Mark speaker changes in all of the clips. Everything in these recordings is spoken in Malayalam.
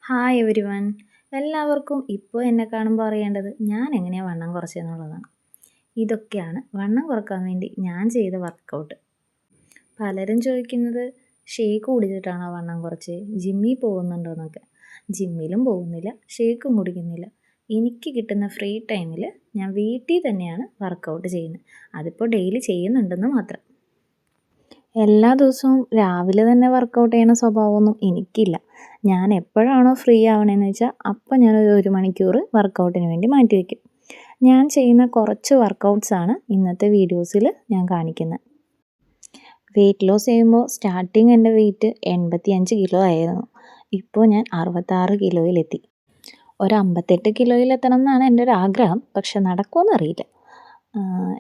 Speaker 1: Hi everyone. എല്ലാവർക്കും ഇപ്പോൾ എന്നെ കാണുമ്പോൾ അറിയേണ്ടത് ഞാൻ എങ്ങനെയാണ് വണ്ണം കുറച്ചതെന്നുള്ളതാണ്. ഇതൊക്കെയാണ് വണ്ണം കുറക്കാൻ വേണ്ടി ഞാൻ ചെയ്ത വർക്കൗട്ട്. പലരും ചോദിക്കുന്നത് ഷേക്ക് കുടിച്ചിട്ടാണോ വണ്ണം കുറച്ച്, ജിമ്മിൽ പോകുന്നുണ്ടോ എന്നൊക്കെ. ജിമ്മിലും പോകുന്നില്ല, ഷേക്കും കുടിക്കുന്നില്ല. എനിക്ക് കിട്ടുന്ന ഫ്രീ ടൈമിൽ ഞാൻ വീട്ടിൽ തന്നെയാണ് വർക്കൗട്ട് ചെയ്യുന്നത്. അതിപ്പോൾ ഡെയിലി ചെയ്യുന്നുണ്ടെന്ന് മാത്രം. എല്ലാ ദിവസവും രാവിലെ തന്നെ വർക്കൗട്ട് ചെയ്യണ സ്വഭാവമൊന്നും എനിക്കില്ല. ഞാൻ എപ്പോഴാണോ ഫ്രീ ആവണേന്ന് വെച്ചാൽ അപ്പം ഞാനൊരു 1 മണിക്കൂർ വർക്കൗട്ടിന് വേണ്ടി മാറ്റി വയ്ക്കും. ഞാൻ ചെയ്യുന്ന കുറച്ച് വർക്കൗട്ട്സാണ് ഇന്നത്തെ വീഡിയോസിൽ ഞാൻ കാണിക്കുന്നത്. വെയിറ്റ് ലോസ് ചെയ്യുമ്പോൾ സ്റ്റാർട്ടിങ് എൻ്റെ വെയിറ്റ് 85 കിലോ ആയിരുന്നു. ഇപ്പോൾ ഞാൻ 66 കിലോയിലെത്തി. ഒരു 58 കിലോയിലെത്തണം എന്നാണ് എൻ്റെ ഒരു ആഗ്രഹം. പക്ഷെ നടക്കുമെന്നറിയില്ല.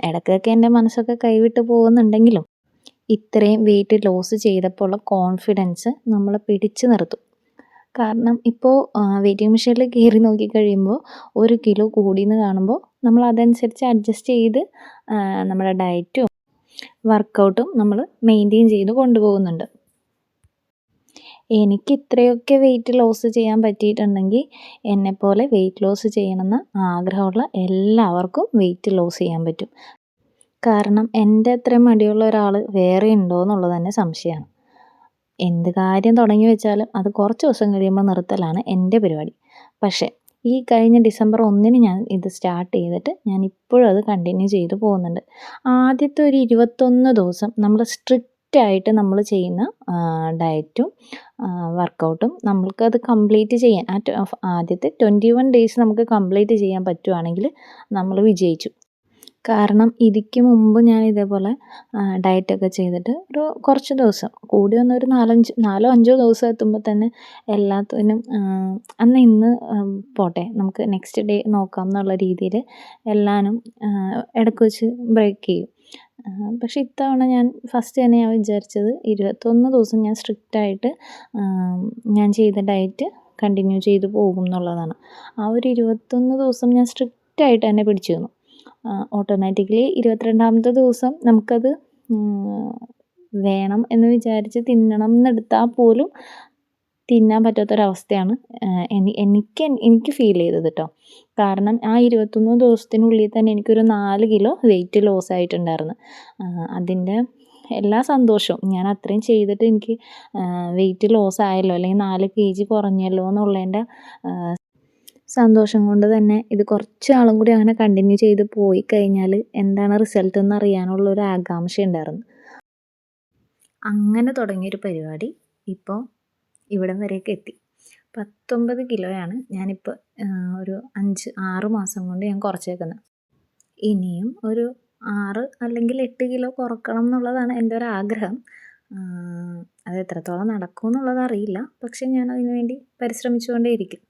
Speaker 1: ഇടയ്ക്കൊക്കെ എൻ്റെ മനസ്സൊക്കെ കൈവിട്ട് പോകുന്നുണ്ടെങ്കിലും ഇത്രയും വെയിറ്റ് ലോസ് ചെയ്തപ്പോൾ ഉള്ള കോൺഫിഡൻസ് നമ്മളെ പിടിച്ചു നിർത്തും. കാരണം ഇപ്പോൾ വെയിറ്റിംഗ് മെഷീനിൽ കയറി നോക്കിക്കഴിയുമ്പോൾ 1 കിലോ കൂടിയെന്ന് കാണുമ്പോൾ നമ്മൾ അതനുസരിച്ച് അഡ്ജസ്റ്റ് ചെയ്ത് നമ്മുടെ ഡയറ്റും വർക്കൗട്ടും നമ്മൾ മെയിൻറ്റെയിൻ ചെയ്ത് കൊണ്ടുപോകുന്നുണ്ട്. എനിക്ക് ഇത്രയൊക്കെ വെയിറ്റ് ലോസ് ചെയ്യാൻ പറ്റിയിട്ടുണ്ടെങ്കിൽ എന്നെപ്പോലെ വെയിറ്റ് ലോസ് ചെയ്യണമെന്ന് ആഗ്രഹമുള്ള എല്ലാവർക്കും വെയിറ്റ് ലോസ് ചെയ്യാൻ പറ്റും. കാരണം എൻ്റെ അത്രയും മടിയുള്ള ഒരാൾ വേറെ ഉണ്ടോ എന്നുള്ളത് തന്നെ സംശയമാണ്. എന്ത് കാര്യം തുടങ്ങി വെച്ചാലും അത് കുറച്ച് ദിവസം കഴിയുമ്പോൾ നിർത്തലാണ് എൻ്റെ പരിപാടി. പക്ഷേ ഈ കഴിഞ്ഞ ഡിസംബർ 1 ഞാൻ ഇത് സ്റ്റാർട്ട് ചെയ്തിട്ട് ഞാൻ ഇപ്പോഴും അത് കണ്ടിന്യൂ ചെയ്ത് പോകുന്നുണ്ട്. ആദ്യത്തെ ഒരു 21 ദിവസം നമ്മൾ സ്ട്രിക്റ്റായിട്ട് നമ്മൾ ചെയ്യുന്ന ഡയറ്റും വർക്കൗട്ടും നമ്മൾക്കത് കംപ്ലീറ്റ് ചെയ്യാൻ ആദ്യത്തെ 21 ഡേയ്സ് നമുക്ക് കംപ്ലീറ്റ് ചെയ്യാൻ പറ്റുവാണെങ്കിൽ നമ്മൾ വിജയിച്ചു. കാരണം ഇതിക്ക് മുമ്പ് ഞാൻ ഇതേപോലെ ഡയറ്റൊക്കെ ചെയ്തിട്ട് ഒരു കുറച്ച് ദിവസം കൂടി വന്ന ഒരു 4-5 ദിവസം എത്തുമ്പോൾ തന്നെ എല്ലാത്തിനും ഇന്ന് പോട്ടെ നമുക്ക് നെക്സ്റ്റ് ഡേ നോക്കാം എന്നുള്ള രീതിയിൽ എല്ലാനും ഇടയ്ക്ക് വെച്ച് ബ്രേക്ക് ചെയ്യും. പക്ഷേ ഇത്തവണ ഞാൻ ഫസ്റ്റ് തന്നെ ഞാൻ വിചാരിച്ചത് 21 ദിവസം ഞാൻ സ്ട്രിക്റ്റായിട്ട് ഞാൻ ചെയ്ത ഡയറ്റ് കണ്ടിന്യൂ ചെയ്ത് പോകും എന്നുള്ളതാണ്. ആ ഒരു 21 ദിവസം ഞാൻ സ്ട്രിക്റ്റായിട്ട് തന്നെ പിടിച്ചു നിന്നു. ഓട്ടോമാറ്റിക്കലി 22ാമത്തെ ദിവസം നമുക്കത് വേണം എന്ന് വിചാരിച്ച് തിന്നണം എന്നെടുത്താൽ പോലും തിന്നാൻ പറ്റാത്തൊരവസ്ഥയാണ് എനിക്ക് ഫീൽ ചെയ്തത് കേട്ടോ. കാരണം ആ 21 ദിവസത്തിനുള്ളിൽ തന്നെ എനിക്കൊരു 4 കിലോ വെയിറ്റ് ലോസ് ആയിട്ടുണ്ടായിരുന്നു. അതിൻ്റെ എല്ലാ സന്തോഷവും ഞാൻ അത്രയും ചെയ്തിട്ട് എനിക്ക് വെയിറ്റ് ലോസ് ആയല്ലോ അല്ലെങ്കിൽ 4 kg കുറഞ്ഞല്ലോ എന്നുള്ളതിൻ്റെ സന്തോഷം കൊണ്ട് തന്നെ ഇത് കുറച്ച് നാളും കൂടി അങ്ങനെ കണ്ടിന്യൂ ചെയ്ത് പോയി കഴിഞ്ഞാൽ എന്താണ് റിസൾട്ട് എന്ന് അറിയാനുള്ളൊരു ആകാംക്ഷ ഉണ്ടായിരുന്നു. അങ്ങനെ തുടങ്ങിയൊരു പരിപാടി ഇപ്പോൾ ഇവിടം വരെയൊക്കെ എത്തി. 19 കിലോയാണ് ഞാനിപ്പോൾ ഒരു 5-6 മാസം കൊണ്ട് ഞാൻ കുറച്ചേക്കുന്നത്. ഇനിയും ഒരു 6 അല്ലെങ്കിൽ 8 കിലോ കുറക്കണം എന്നുള്ളതാണ് എൻ്റെ ഒരു ആഗ്രഹം. അത് എത്രത്തോളം നടക്കും എന്നുള്ളത് അറിയില്ല. പക്ഷെ ഞാൻ അതിനു വേണ്ടി പരിശ്രമിച്ചുകൊണ്ടേയിരിക്കും.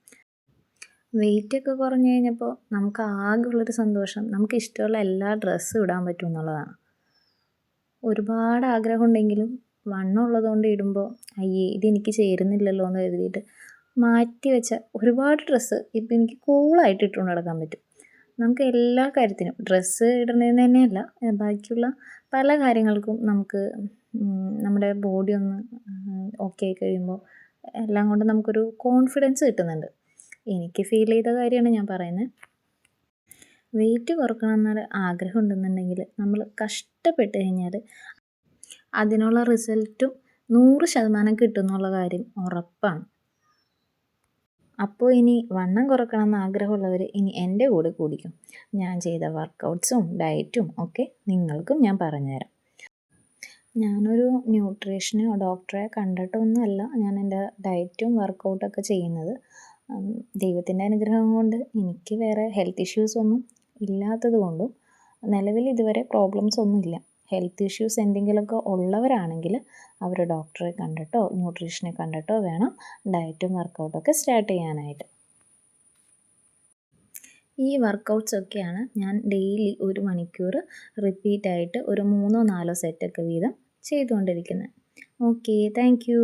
Speaker 1: വെയിറ്റൊക്കെ കുറഞ്ഞു കഴിഞ്ഞപ്പോൾ നമുക്ക് ആകെയുള്ളൊരു സന്തോഷം നമുക്ക് ഇഷ്ടമുള്ള എല്ലാ ഡ്രസ്സും ഇടാൻ പറ്റും എന്നുള്ളതാണ്. ഒരുപാട് ആഗ്രഹമുണ്ടെങ്കിലും വണ്ണം ഉള്ളതുകൊണ്ട് ഇടുമ്പോൾ അയ്യേ ഇതെനിക്ക് ചേരുന്നില്ലല്ലോ എന്ന് കരുതിയിട്ട് മാറ്റി വെച്ച ഒരുപാട് ഡ്രസ്സ് ഇപ്പം എനിക്ക് കൂളായിട്ട് ഇട്ടുകൊണ്ട് നടക്കാൻ പറ്റും. നമുക്ക് എല്ലാ കാര്യത്തിനും ഡ്രസ്സ് ഇടുന്നതെന്ന് തന്നെയല്ല ബാക്കിയുള്ള പല കാര്യങ്ങൾക്കും നമുക്ക് നമ്മുടെ ബോഡി ഒന്ന് ഓക്കെ ആയി കഴിയുമ്പോൾ എല്ലാം കൊണ്ട് നമുക്കൊരു കോൺഫിഡൻസ് കിട്ടുന്നുണ്ട്. എനിക്ക് ഫീൽ ചെയ്ത കാര്യമാണ് ഞാൻ പറയുന്നത്. വെയിറ്റ് കുറക്കണം എന്നൊരു ആഗ്രഹം ഉണ്ടെന്നുണ്ടെങ്കിൽ നമ്മൾ കഷ്ടപ്പെട്ട് കഴിഞ്ഞാൽ അതിനുള്ള റിസൾട്ടും 100% കിട്ടും എന്നുള്ള കാര്യം ഉറപ്പാണ്. അപ്പോൾ ഇനി വണ്ണം കുറക്കണം എന്ന് ആഗ്രഹമുള്ളവർ ഇനി എൻ്റെ കൂടെ കൂടിക്കും. ഞാൻ ചെയ്ത വർക്കൗട്ട്സും ഡയറ്റും ഒക്കെ നിങ്ങൾക്കും ഞാൻ പറഞ്ഞുതരാം. ഞാനൊരു ന്യൂട്രീഷനോ ഡോക്ടറെ കണ്ടിട്ടൊന്നുമല്ല ഞാൻ എൻ്റെ ഡയറ്റും വർക്കൗട്ടൊക്കെ ചെയ്യുന്നത്. ദൈവത്തിൻ്റെ അനുഗ്രഹം കൊണ്ട് എനിക്ക് വേറെ ഹെൽത്ത് ഇഷ്യൂസൊന്നും ഇല്ലാത്തത് കൊണ്ടും നിലവിൽ ഇതുവരെ പ്രോബ്ലംസ് ഒന്നുമില്ല. ഹെൽത്ത് ഇഷ്യൂസ് എന്തെങ്കിലുമൊക്കെ ഉള്ളവരാണെങ്കിൽ അവർ ഡോക്ടറെ കണ്ടിട്ടോ ന്യൂട്രീഷനെ കണ്ടിട്ടോ വേണം ഡയറ്റും വർക്കൗട്ടൊക്കെ സ്റ്റാർട്ട് ചെയ്യാനായിട്ട്. ഈ വർക്കൗട്ട്സൊക്കെയാണ് ഞാൻ ഡെയിലി 1 മണിക്കൂർ റിപ്പീറ്റായിട്ട് ഒരു 3-4 സെറ്റൊക്കെ വീതം ചെയ്തുകൊണ്ടിരിക്കുന്നത്. Okay, thank you.